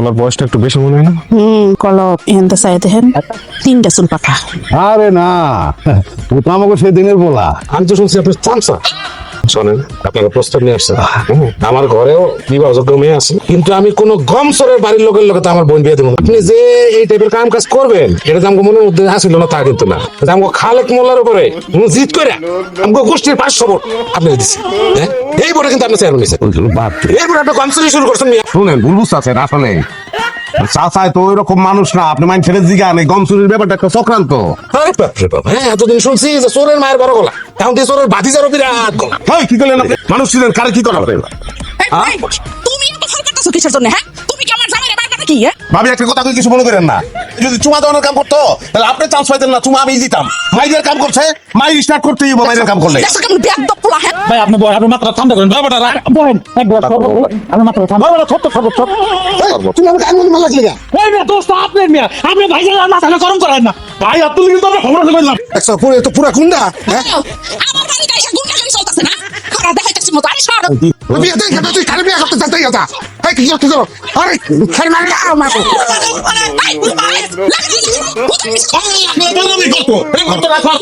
পোলার বয়সটা একটু বেশি মনে হয় না? কলপ এখানটা চাই দেখেন 3টা চুল পাকা। আরে না, ও তো আমাকে সেই দিনের বলা। আমি তো শুনছি আপনার চামচা। শোনেন, আপনারা প্রস্তাব নিয়ে আসছেন। আমার ঘরেও বিবাহযোগ্য মেয়ে আছে, কিন্তু আমি কোনো গমসরের বাড়ির লোকের লোকে তো আমার বোন বিয়ে দেবো না। আপনি যে এই টাইপের কাম কাজ করবেন, এটা তো আমার মনের মধ্যে আসিল না, তা কিন্তু না। আমাকে খালেক মোল্লার উপরে জিত করে আমাকে গোষ্ঠীর 500 ভোট আপনি দিচ্ছেন। এই ভোটে কিন্তু আপনি চেয়ারম্যান নিয়েছেন। এই ভোটে আপনি গমসরি শুরু করছেন। শুনেন, ভুল বুঝতেছেন আসলে। চাচাই তো ওইরকম মানুষ না, আপনি মাইন ছেড়ে জিগান। এই গমচুরির ব্যাপারটা একটা চক্রান্ত। আরে বাপরে বাপ, এতদিন শুনছি যে চোরের মায়ের বড় গলা, এখন দিয়ে চোরের ভাতিজারও বিরাট গলা। হয় কি করলেন আপনি? মানুষ ছিলেন, কারে কি করা? তুমি এত ফল কাটতেছো কিসের জন্য? হ্যাঁ, তুমি কি আমার জামাইরে মারবা নাকি? ভাবি একটা কথা কিছু মনে করেন না। যদি চুমা দেওয়ানোর কাম করতো তাহলে আপনি চান্স পাইতেন না, চুমা আমি দিতাম। মাইদের কাম করছে, মাই স্টার্ট করতে হইব মাইদের কাম করলে। দেখো কেমন বেয়াদব পোলা। হ্যাঁ ভাই আপনি বয়, আপনি মাত্রা ঠান্ডা করেন। বাবাটা বহেন একবার আপনি মাত্রা ঠান্ডা। বাবাটা ছোট ছোট ছোট। তুমি আমাকে আঙুল মালা লাগলে গা। ওই মেয়ে দোস্ত আপনার মেয়ে, আপনি ভাই মাথা গরম করেন না ভাই। আপনি কিন্তু আমরা খবর করলাম। একশো পুরো তো পুরা কুন্ডা। হ্যাঁ আমার বাড়িতে এসে গুন্ডাগিরি চলতেছে না? খারাপ দেখাইতেছি মতো আমি সর। বিয়ে দেখ, তুই কারে বিয়ে করতে চাই যা। এই কি করতে যাও? আরে খেলে মারি আমাকে। এই, আপনি বলবেন কত? এই কত রাখো।